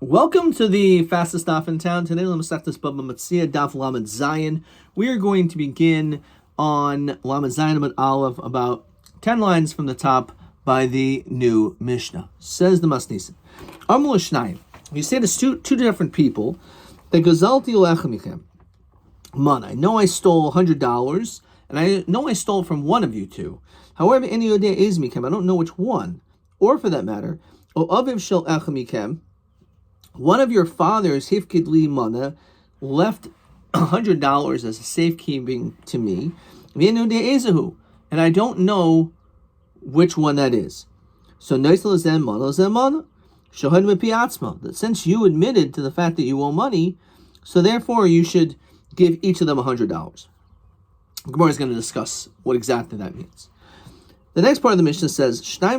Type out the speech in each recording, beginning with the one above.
Welcome to the fastest daf in town. Today, Masechtas Bava Metzia daf Lamed Zayin. We are going to begin on Lamed Zayin Amud Aleph, about 10 lines from the top by the new Mishnah. Says the Masnisin, Amul Shnayim. You say to two different people, that Gazalti Lechem Man, I know I stole $100, and I know I stole from one of you two. However, any Yodei Ezmikem, I don't know which one. Or for that matter, O Aviv Shel Echemikem, one of your fathers, Hifkid Li Mana, left $100 as a safekeeping to me, and I don't know which one that is. So that since you admitted to the fact that you owe money, so therefore you should give each of them $100. Gemara is going to discuss what exactly that means. The next part of the Mishnah says, you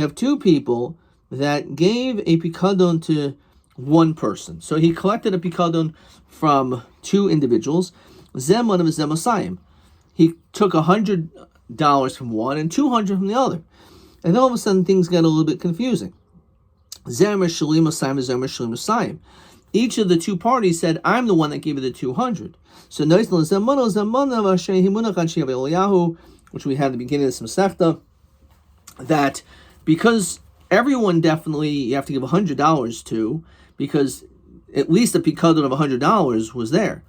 have two people that gave a pikadon to one person. So he collected a pikadon from two individuals. Zem one of his zemasayim. He took $100 from one and $200 from the other. And then all of a sudden things got a little bit confusing. Zemer shalim asayim, zemer shalim asayim. Each of the two parties said, I'm the one that gave you the 200. So which we had at the beginning of this Masechta, that because everyone definitely you have to give $100 to, because at least a pikadon of $100 was there.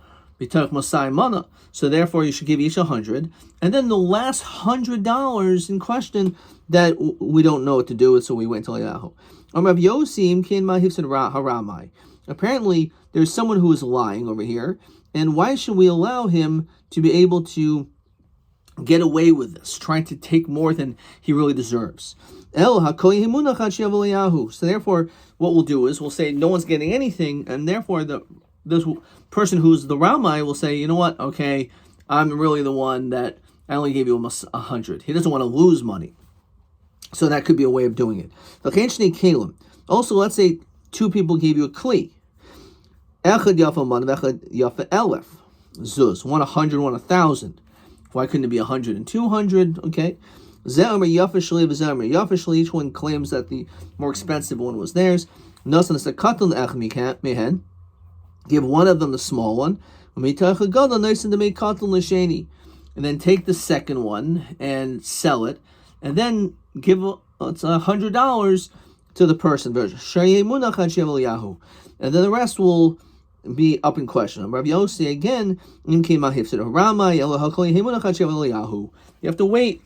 So therefore you should give each 100. And then the last $100 in question that we don't know what to do with, so we went to Yahu. Apparently there's someone who is lying over here, and why should we allow him to be able to get away with this, trying to take more than he really deserves? So therefore, what we'll do is we'll say no one's getting anything, and therefore this person who's the Rabbi will say, you know what? Okay, I'm really the one that I only gave you almost 100. He doesn't want to lose money, so that could be a way of doing it. Also, let's say two people gave you a kli. Zuz, one 100, one 1,000. Why couldn't it be 100 and 200? Okay. Each one claims that the more expensive one was theirs. Give one of them the small one, and then take the second one and sell it, and then give $100 to the person. And then the rest will be up in question. Rabbi Yossi again, you have to wait,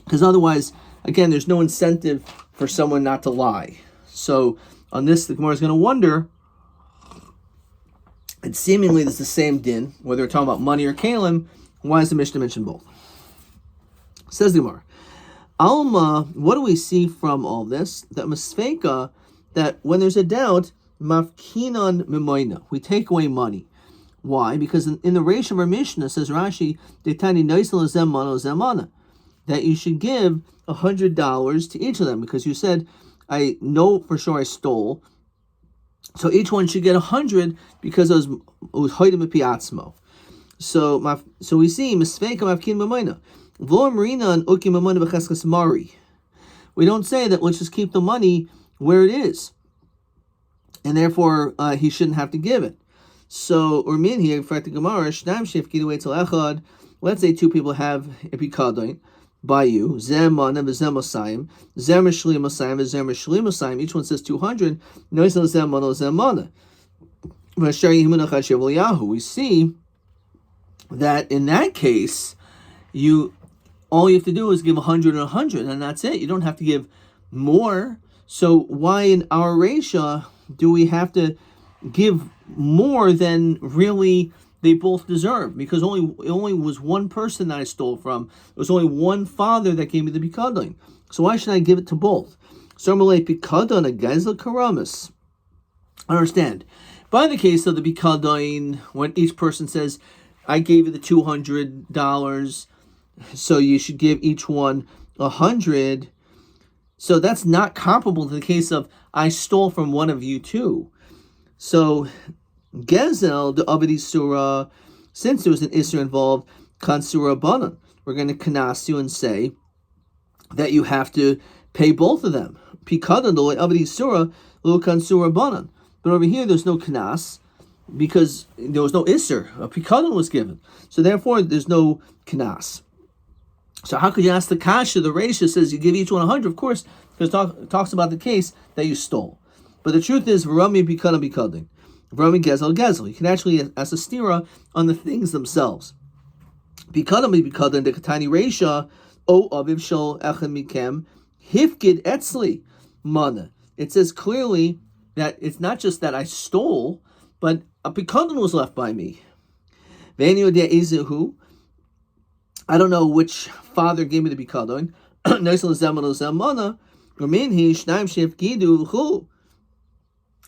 because otherwise, again, there's no incentive for someone not to lie. So on this, the Gemara is going to wonder, and seemingly it's the same din, whether we're talking about money or kalim. Why does the Mishnah mention both? Says the Gemara, Alma, what do we see from all this? That masfeka, that when there's a doubt, mafkinan mimoina, we take away money. Why? Because in the Reish of our Mishnah, says Rashi, detani noisel zemana zemana, that you should give $100 to each of them, because you said, I know for sure I stole, so each one should get 100 because it was hoidim piatzmo. So we see misfeika mafkin mimoina. We don't say that let's just keep the money where it is, and therefore he shouldn't have to give it. So, or min here, let's say two people have a pikadon by you, each one says 200. We see that in that case, all you have to do is give 100 and 100, and that's it. You don't have to give more. So why in our Reisha do we have to give more than really they both deserve? Because it only was one person that I stole from. It was only one father that gave me the pikadon. So why should I give it to both? So pikadon a gezel karamis. Understand? By the case of the pikadon, when each person says, I gave you the $200, so you should give each one 100. So that's not comparable to the case of I stole from one of you too. So Gezel, the Avedi Surah, since there was an Isra involved, Kansura Banan, we're going to kanas you and say that you have to pay both of them. pikadon lo avdi surah lo kan surah banan. But over here, there's no knas because there was no isser. A pikadon was given, so therefore there's no knas. So how could you ask the kasha? The Reisha says you give each one 100, of course, because it talks about the case that you stole. But the truth is, v'rami pikadon pikadon, v'rami gezel gezel. You can actually ask a stira on the things themselves. Pikadon pikadon the katani Reisha o aviv shel echad mikem hifkid etzli mana. It says clearly that it's not just that I stole, but a pikadon was left by me. Ve'eni odeh ezehu. I don't know which father gave me the pikadon.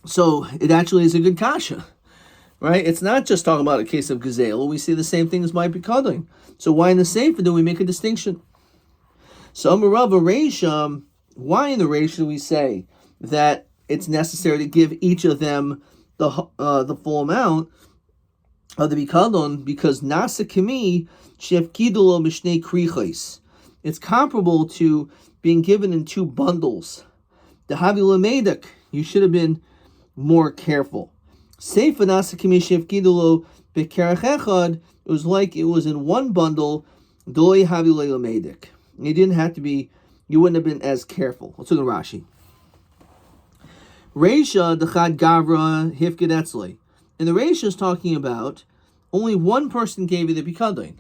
So it actually is a good kasha, right? It's not just talking about a case of gazelle. We see the same thing as my pikadon. So why in the sefer do we make a distinction? So Amarav Reisha, why in the Reisha do we say that it's necessary to give each of them the full amount of the pikadon? Because nasa kimi shefkidulo mishnei krichos. It's comparable to being given in two bundles. The havila medek, you should have been more careful. Seifa nasa kimi shefkidulo bekerach echad. It was like it was in one bundle. Doi havila medek. You didn't have to be. You wouldn't have been as careful. Let's look at Rashi. Reisha dechad gavra hifkid etzli. And the Reisha is talking about only one person gave you the pikadon.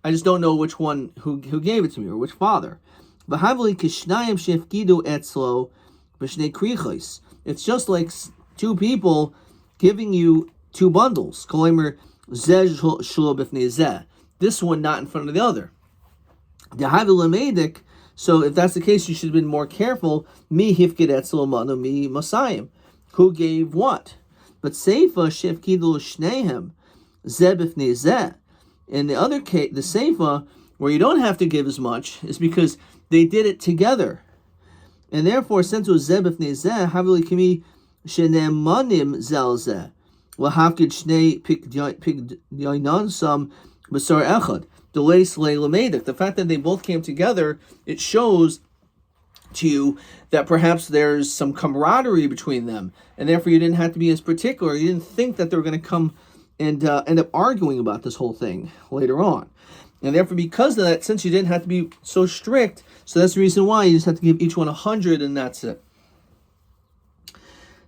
I just don't know which one who gave it to me or which father. It's just like two people giving you two bundles. This one not in front of the other. So if that's the case, you should have been more careful. Mi hifkid etzel manu mi masayim. Who gave what? But seifa shefkidu shnehem zeh b'fnei zeh. In the other case, the seifa, where you don't have to give as much, is because they did it together. And therefore, since it was zeh b'fnei zeh, havili kimi shenemanim zel zeh. L'hafkid shnei pigdayon sam b'sar echad. The fact that they both came together, it shows to you that perhaps there's some camaraderie between them, and therefore you didn't have to be as particular. You didn't think that they were going to come and end up arguing about this whole thing later on. And therefore, because of that, since you didn't have to be so strict, so that's the reason why you just have to give each one 100, and that's it.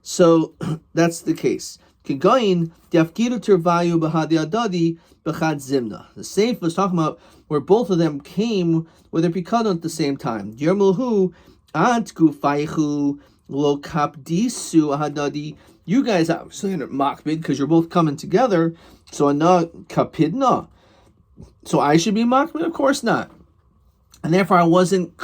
So that's the case. The Seif was talking about where both of them came with their pikadon at the same time. You guys obviously are makbid because you're both coming together. So ana kapidna. So I should be makbid? Of course not. And therefore I wasn't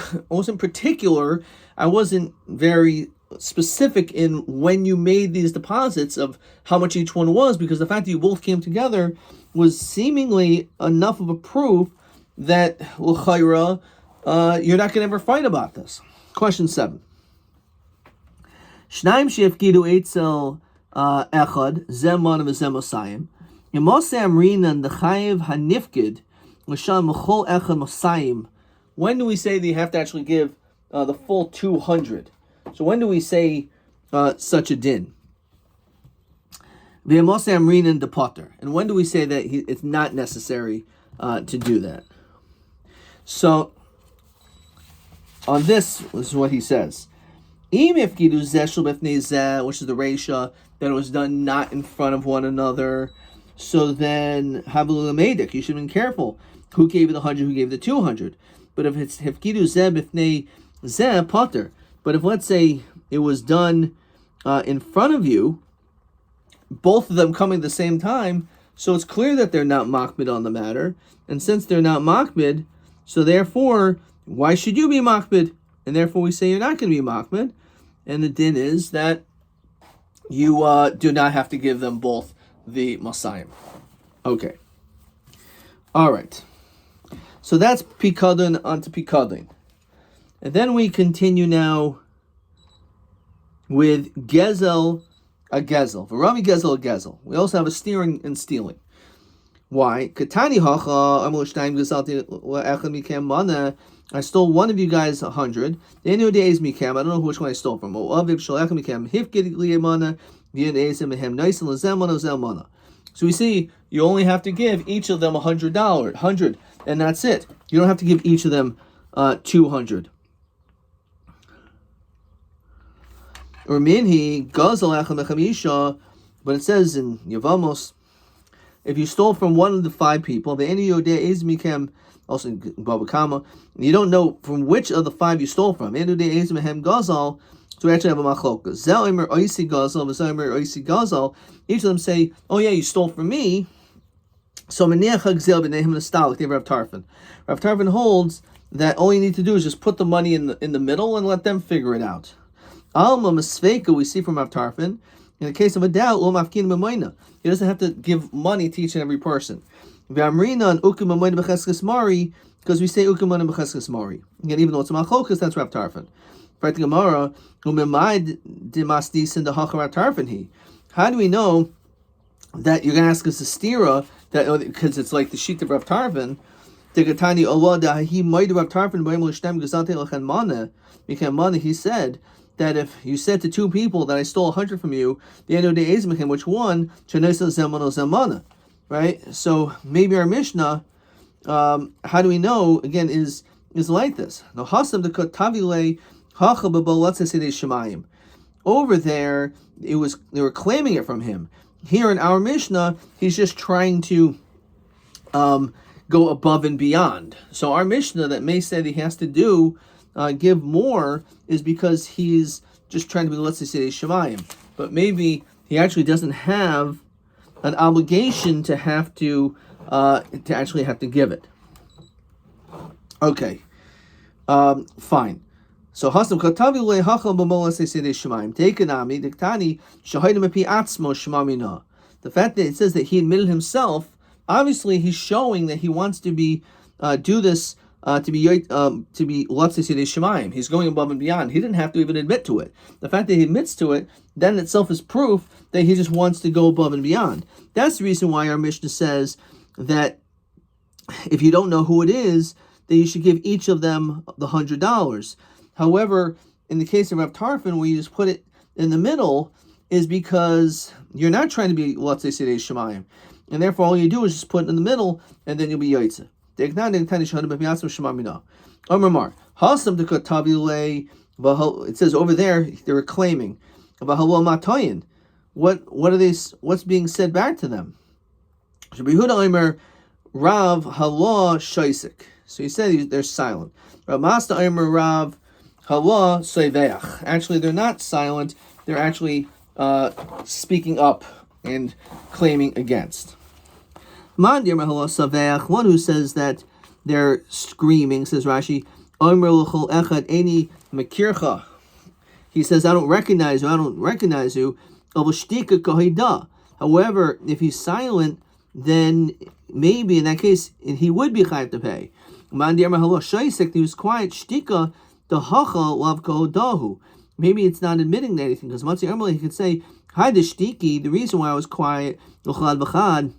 particular. I wasn't very specific in when you made these deposits of how much each one was, because the fact that you both came together was seemingly enough of a proof that l'chayra, you're not going to ever fight about this. Question 7. Shnaim sheyafkidu eitzel echad zeman v'zem osayim yemosei amrinan dechayev hanifkid l'sham mechol echad mosayim. When do we say that you have to actually give the full 200? So when do we say such a din? And when do we say that it's not necessary to do that? So on this is what he says. Which is the Reisha, that it was done not in front of one another. So then you should have been careful. Who gave you the 100, who gave the 200? But if it's Hefkidu Zeh B'fnei Zeh Potter. But if, let's say, it was done in front of you, both of them coming at the same time, so it's clear that they're not makbid on the matter. And since they're not makbid, so therefore, why should you be makbid? And therefore we say you're not going to be makbid. And the din is that you do not have to give them both the masayim. Okay. All right. So that's pikadon onto pikadon. And then we continue now with gezel a gezel. V'rami gezel a gezel. We also have a steering and stealing. Why? Katani hacha amul shnayim gezalti echad mikem mana I stole one of you guys 100. I don't know which one I stole from. So we see you only have to give each of them $100, and that's it. You don't have to give each of them 200. Or minhi gazel echad mechamisha, but it says in Yavamos, if you stole from one of the 5 people, the eni yodeh is mikem, also in Bava Kama, you don't know from which of the 5 you stole from. Eni yodeh is mehem gazel. So we actually have a machloka. Zel imer oisi gazel, v'zel imer oisi gazel. Each of them say, "Oh yeah, you stole from me." So meniach hagzel b'nehem nastalik. They have Rav Tarfon. Rav Tarfon holds that all you need to do is just put the money in the middle and let them figure it out. Alma Masveka, we see from Rav Tarfon, in the case of a doubt, he doesn't have to give money to each and every person. Because we say ukim b'cheskes mari. Again, even though it's a machlokas, that's Rav Tarfon. How do we know that you're going to ask us a stira, that because it's like the sheet of Rav Tarfon? He said that if you said to 2 people that I stole 100 from you, which one? Right? So maybe our Mishnah, how do we know, again, is like this. Over there, they were claiming it from him. Here in our Mishnah, he's just trying to go above and beyond. So our Mishnah that may say that he has to give more is because he's just trying to be let's say shemayim. But maybe he actually doesn't have an obligation to have to actually have to give it. Okay, fine. So hasam katavi le hachal b'molas sesidei shemaim tekanami diktani shahidim epi atzmo shemamina. The fact that it says that he admitted himself, obviously he's showing that he wants to be do this to be let's say sesidei shemaim. He's going above and beyond. He didn't have to even admit to it. The fact that he admits to it, then itself is proof that he just wants to go above and beyond. That's the reason why our Mishnah says that if you don't know who it is, then you should give each of them the $100. However, in the case of Rav Tarfon, where you just put it in the middle, is because you're not trying to be, let's say, Sidei Shemayim. And therefore, all you do is just put it in the middle, and then you'll be Yaitze. It says over there, they were claiming about what are they? What's being said back to them? Rav Halah Shaisik. So he said they're silent. Rav Masta Omer Rav Halah Soiveach. Actually, they're not silent. They're actually speaking up and claiming against. Man Dir Halah Soiveach. One who says that they're screaming, says Rashi, Omer L'chol Echad Eni Mekircha. He says, I don't recognize you. However, if he's silent, then maybe in that case he would be chayav to pay. He was quiet. Shtika dehacha lav kahodahu. Maybe it's not admitting anything because Metzia he could say, "Hi, the shtiki. The reason why I was quiet, l'chad v'chad,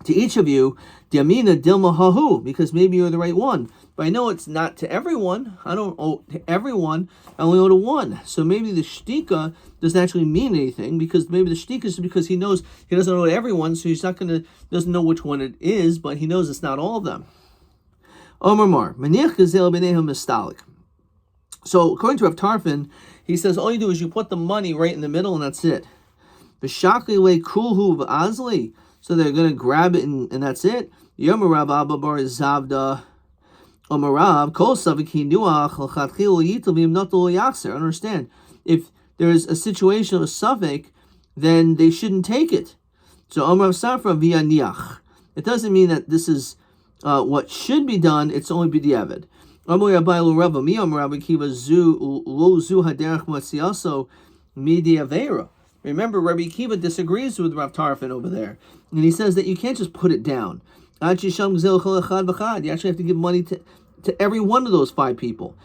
to each of you, diamina dilma hahu, because maybe you're the right one. But I know it's not to everyone. I don't owe to everyone. I only owe to one. So maybe the shtika doesn't actually mean anything because maybe the shtika is because he knows he doesn't owe to everyone, so he's doesn't know which one it is, but he knows it's not all of them. Omar Mar, maniach gazel b'nehem mistalik. So according to Rav Tarfon, he says all you do is you put the money right in the middle and that's it. B'shakli le kulhu v'azli. So they're going to grab it and that's it. Yomi Rav Abba Bar Zavda. Omarav kol saviki nuach l'chadchil yitovim notul yakser. Understand, if there is a situation of a suffix, then they shouldn't take it. So Omarav Safra via niach. It doesn't mean that this is what should be done. It's only b'diavad. Omar Abaylu Rava mi Omar Rabbi Kiva zu lo zu haderach matziaso midi avera. Remember, Rabbi Kiva disagrees with Rav Tarfon over there, and he says that you can't just put it down. You actually have to give money to every one of those 5 people.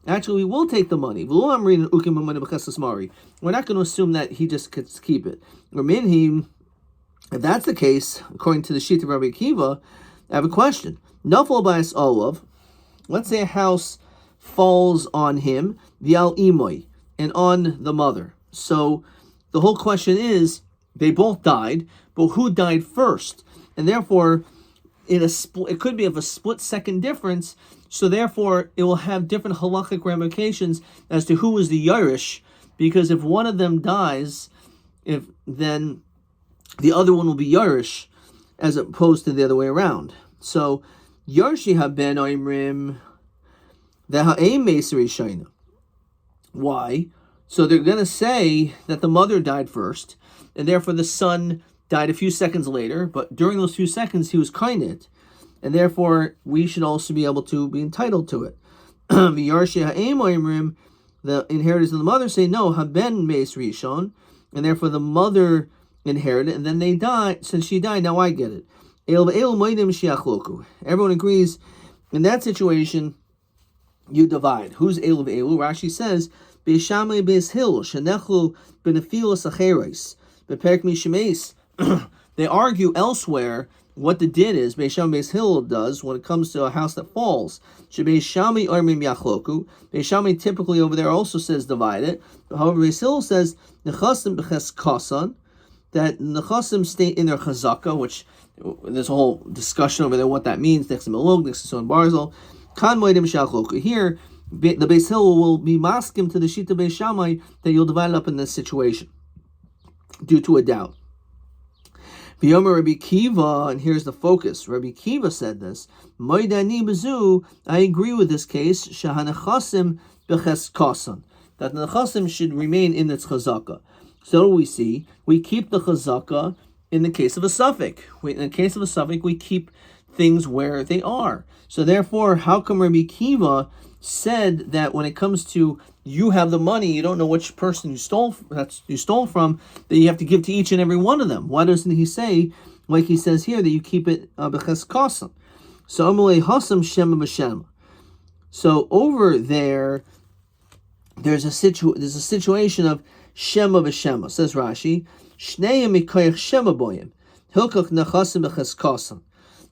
Actually, we will take the money. We're not going to assume that he just could keep it. If that's the case, according to the sheet of Rabbi Akiva, I have a question. Nafal ba'as olav. Let's say a house falls on him, v'al imoy, and on the mother. So the whole question is, they both died, but who died first? And therefore, it could be of a split-second difference, so therefore it will have different halachic ramifications as to who is the Yarish, because if one of them dies, then the other one will be Yarish, as opposed to the other way around. So, Yarshi haben oimrim the ha'em meisri shayna. Why? So they're going to say that the mother died first, and therefore the son died a few seconds later, but during those few seconds he was kainet, and therefore we should also be able to be entitled to it. The inheritors of the mother say, no, haben meis rishon, and therefore the mother inherited, and then they died. Since she died, now I get it. Everyone agrees, in that situation, you divide. Who's Elu Elu? Rashi says, Beishamei Beis Hil, Shenechlu Benefilos Acheres, Beperk Mishemes. They argue elsewhere what the din is. Beisham Beis Hil does when it comes to a house that falls. Shebeishami Armim Yachloku. Beishami typically over there also says divide it. However, Beis Hil says Nechasim Beches Kasan, that Nechasim stay in their Chazaka, which there's a whole discussion over there what that means. Nexim Elog, Nexim Barzel. Kan Moedim Shachloku. Here, the Beis Hil will be maskim to the Shita Beis Shammai that you'll divide it up in this situation due to a doubt. V'yomer Rabbi Kiva, and here's the focus. Rabbi Kiva said this. Moedani bezu. I agree with this case. Shahanechasim beches kasan, that the nechasim should remain in its chazaka. So we see we keep the chazaka in the case of a suffix. In the case of a suffix, we keep things where they are. So therefore, how come Rabbi Kiva said that when it comes to you have the money, you don't know which person you stole from, that you have to give to each and every one of them? Why doesn't he say, like he says here, that you keep it b'ches kasam? So amalei hasam shema b'shema. So over there's a situation of shema b'shema. Says Rashi, shneim mikoyach shema boyim hilkach nechasim b'ches kasam.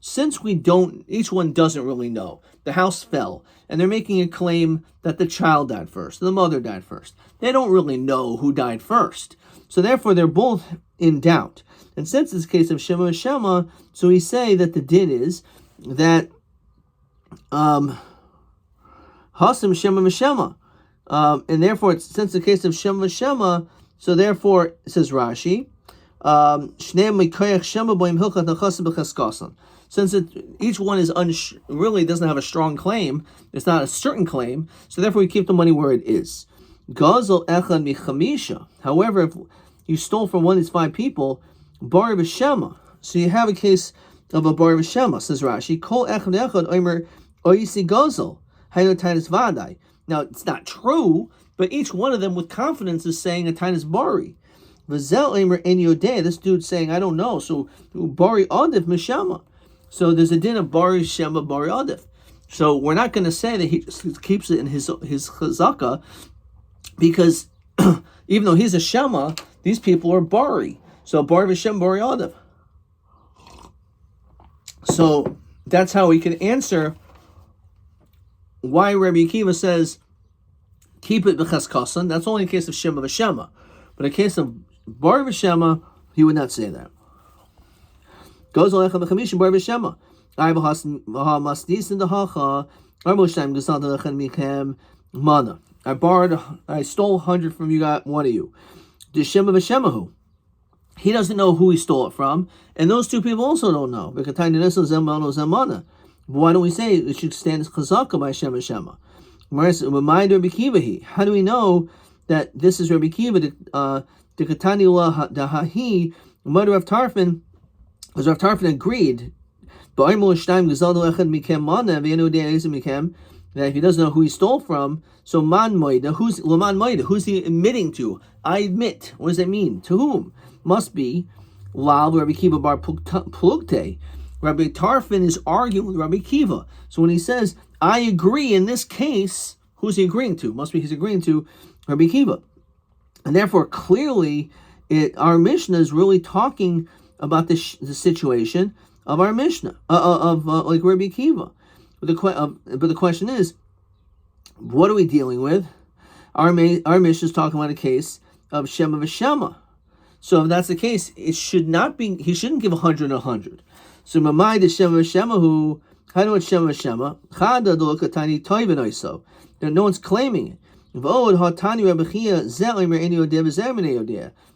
Since each one doesn't really know. The house fell, and they're making a claim that the child died first, the mother died first. They don't really know who died first. So therefore, they're both in doubt. And since it's a case of Shema Shema, so we say that the din is that Hasim Shema Shema. And therefore, since the case of Shema Shema, so therefore, says Rashi, since each one is really doesn't have a strong claim, it's not a certain claim, so therefore we keep the money where it is. However, if you stole from one of these 5 people, bar b'shema, so you have a case of a bar b'shema, says Rashi, kol echad echad oimer oisi gazel, hayo tainus vadai. Now, it's not true, but each one of them with confidence is saying a tainus bari. V'zel oimer en yodeh, this dude's saying, I don't know, so bari adif mishama. So there's a din of bari shema bari adif. So we're not going to say that he just keeps it in his chazaka, because even though he's a shema, these people are bari. So bari v'shem bari adif. So that's how we can answer why Rabbi Akiva says keep it b'ches kasan. That's only in case of shema v'shema, but in case of bari v'shema, he would not say that. Goes on echad b'chamishin bari v'shema. I stole 100 from you, got one of you. He doesn't know who he stole it from, and those 2 people also don't know. Why don't we say it should stand as chazaka by Shema Shema? How do we know that this is Rabbi Kiva? The Katani Dahahi, mother of Tarfin, because Rav Tarfin agreed that if he doesn't know who he stole from, so man moida, who's he admitting to? I admit. What does that mean? To whom? Must be Lav Rabbi Kiva bar plugte. Rabbi Tarfin is arguing with Rabbi Kiva. So when he says, I agree in this case, who's he agreeing to? Must be he's agreeing to Rabbi Kiva. And therefore, clearly, our Mishnah is really talking about the situation of our Mishnah, like Rabbi Akiva. But the question is, what are we dealing with? Our Mishnah is talking about a case of Shema v'Shema. So if that's the case, it should not be. He shouldn't give 100 and 100. So Mamai the Shema v'Shema who how do it Shema v'Shema Chada do katani toivin oiso. No one's claiming it.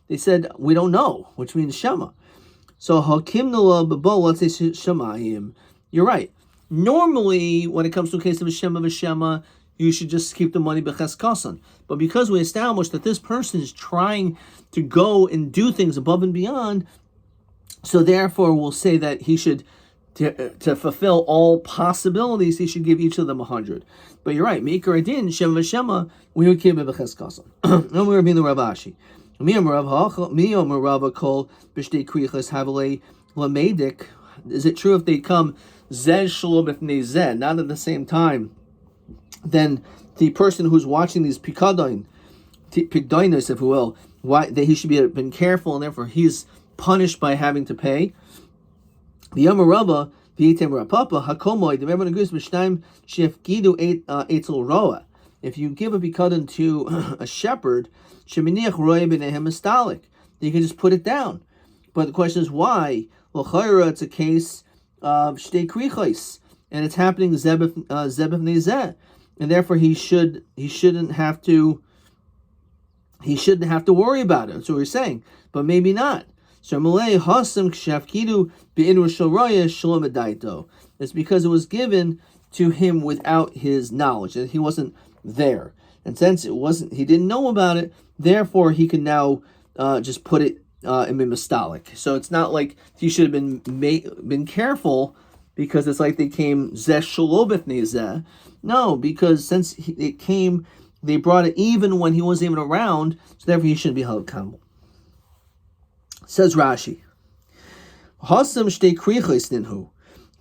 They said we don't know, which means Shema. So let's say Shemayim. You're right. Normally, when it comes to a case of a Shema, you should just keep the money b'cheskasan. But because we established that this person is trying to go and do things above and beyond, so therefore we'll say that he should, to fulfill all possibilities, he should give each of them 100. But you're right. Meikar adin Shema, we would keep it b'cheskasan. No, we were being the Rav Ashi. Is it true if they come zeh shalom b'fnei zeh, not at the same time, then the person who's watching these pikdonos, if you will, why that he should be been careful and therefore he's punished by having to pay? The Yom Rabba, the Yitem Rapapa, Hakomoy, the Rebbe Nagus B'Shnaim Shefgidu Eitzel Roa. If you give a pikadon to a shepherd, Sheminiach Roy B'Nehem Mistalik, you can just put it down. But the question is why? Well, Chayra, it's a case of Shtei Krichos, and it's happening Zebef Nezeh, and therefore he shouldn't have to worry about it. That's what we're saying, but maybe not. So Malay Hasam Kshafkidu Be'inur Shoroya Shalom Adaito. It's because it was given to him without his knowledge, and he wasn't there. And since he didn't know about it, therefore he can now just put it in mistalik. So it's not like he should have been careful because it's like they came zeh shalobeth nezeh. No, because since it came, they brought it even when he wasn't even around, so therefore he shouldn't be held accountable. Says Rashi, Hasam shtei krichos ninhu,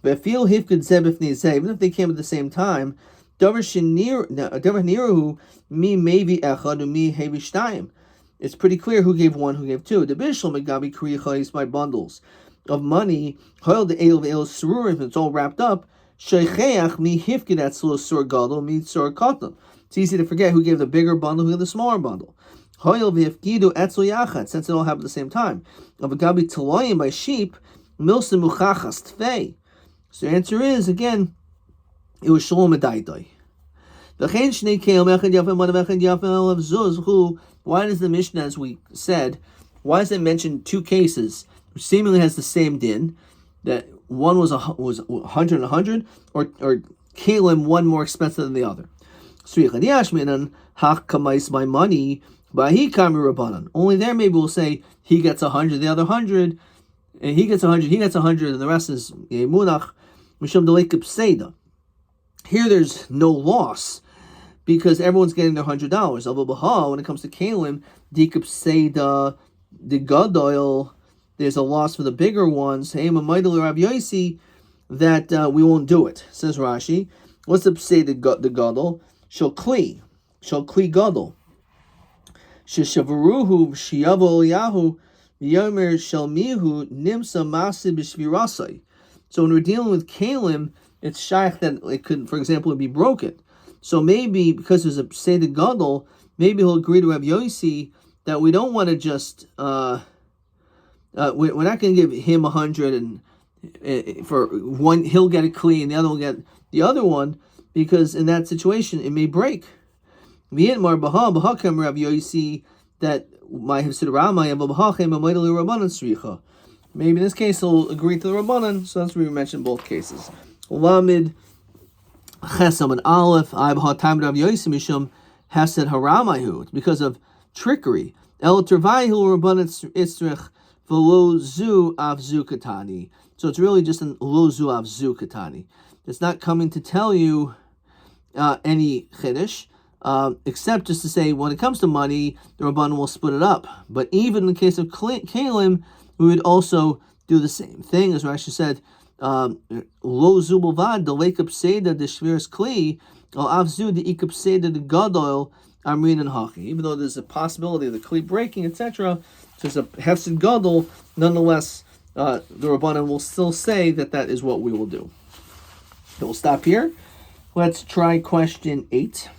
v'fil hifkud zeh b'fnei zeh. Even if they came at the same time, davar niruhu mi mevi echad mi hevi shtayim. It's pretty clear who gave one, who gave two. The bishul megabi krichos by bundles of money. Hoil the el ve'el sururim. It's all wrapped up. Sheicheach mi hifkud atzlo sur gadol mi sur katan. It's easy to forget who gave the bigger bundle, who gave the smaller bundle. Hoil v'hifkidu etzlo yachad, since it all happened at the same time. Of gabi taloyim by sheep, milsim muchachas tfei. So the answer is, again, it was shalom adaitoi. Why does the Mishnah, as we said, why does it mention two cases which seemingly has the same din, that one was 100 and 100, or kalim, one more expensive than the other? My money, only there maybe we'll say he gets 100, the other 100, and he gets 100, and the rest is munach mishum delekip seda. Here there's no loss because everyone's getting their $100. When it comes to kalim, dikip seda, the gadol, there's a loss for the bigger ones. Hey, mamaydel Rabbi Yosi, that we won't do it. Says Rashi, what's the say the gadol? Shal kli gadol. Sheshavaruhu shiyavo Eliyahu yomer shalmihu nimsa masi b'shvirasai. So when we're dealing with kalim, it's shaykh that it could, for example, be broken. So maybe because there's a Seder Gadol, maybe he'll agree to Rabbi Yosi that we don't want to just we're not going to give him 100 and for one he'll get it clean, the other will get the other one, because in that situation it may break. V'yitmar baha kam Rabbi Yosi that my hafsid Rama yavabahachem amayda Rabbanan sricha. Maybe in this case he'll agree to the Rabbanan. So that's what we mentioned both cases. Lamid Chesam and Aleph, I've time Rav Yosi Mishum Hesed Haramahu. It's because of trickery. El Tervaihu Rabbanan Istrich Velo Zu Avzu Katani. So it's really just an Lo Zu Avzu Katani. It's not coming to tell you any Chiddush, except just to say when it comes to money, the Rabbanan will split it up. But even in the case of Kalim, we would also do the same thing, as Rashi said. Lo zubulvad the lake seda the shviras kli al avzu the ikap seda the gadol amrin and haki. Even though there's a possibility of the kli breaking, etc., there's a hefsid gadol. Nonetheless, the Rabbanan will still say that is what we will do. So we'll stop here. Let's try question 8.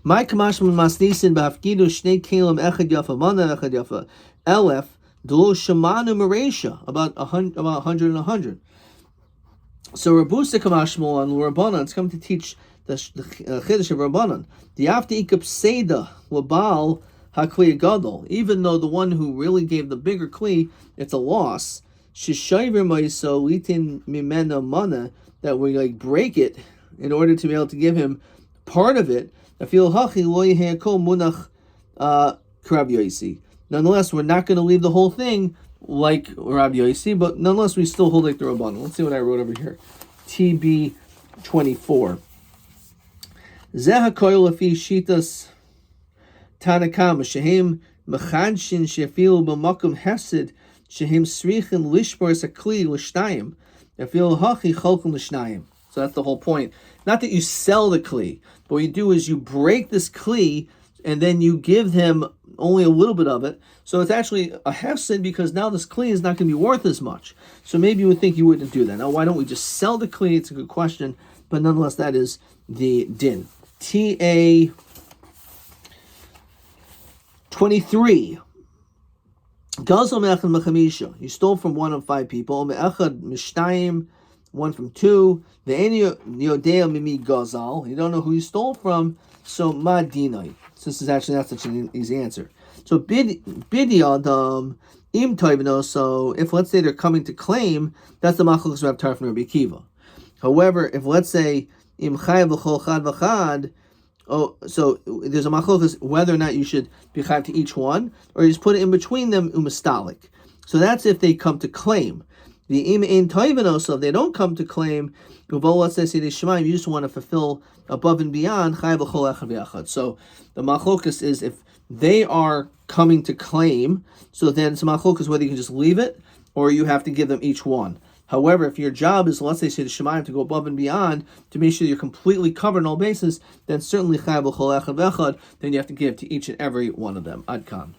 My kamashman masnisin b'hafkidu shnei kelim echad yafa mana echad yafa elef delo shamanu maresha about 100 and 100. So Rabusa kamashmal on Rabbanan is coming to teach the chiddush of Rabbanan. The afti ikap seda labal hakli gadol. Even though the one who really gave the bigger kli, it's a loss. Shishayver maiso litin mimena mana, that we like break it in order to be able to give him part of it. Nonetheless, we're not going to leave the whole thing like Rabbi Yosi, but nonetheless, we still hold like the Rabbanan. Let's see what I wrote over here. TB 24. Zehakoil afi shitas Tanakama shehem mechanshin shefilu b'makom hesed shehem srichin lishmor sakli l'shnayim efil hachi cholkum l'shnayim. So that's the whole point. Not that you sell the kli, but what you do is you break this kli and then you give him only a little bit of it. So it's actually a hefsid because now this kli is not going to be worth as much. So maybe you would think you wouldn't do that. Now, why don't we just sell the kli? It's a good question, but nonetheless, that is the din. TA 23. Gazel me'echad mechamisha. You stole from one of 5 people. Me'echad mishtayim. 1 from 2. The yodea mimi gazal. You don't know who you stole from. So ma dinai. So this is actually not such an easy answer. So bidi adam im toivno. So if let's say they're coming to claim, that's the machlokes Rav Tarfon Rabbi Akiva. However, if let's say im chayav l'chol chad v'chad, so there's a machlokes whether or not you should be chayav to each one, or you just put it in between them umastalik. So that's if they come to claim. The im in toivno. So if they don't come to claim, let's say the shemaim, you just want to fulfill above and beyond chayav l'chol echad v'echad. So the machlokes is if they are coming to claim, so then it's a machlokes whether you can just leave it or you have to give them each one. However, if your job is, let's say the shemaim, to go above and beyond to make sure you're completely covered on all bases, then certainly chayav l'chol echad v'echad, then you have to give to each and every one of them. Ad kan.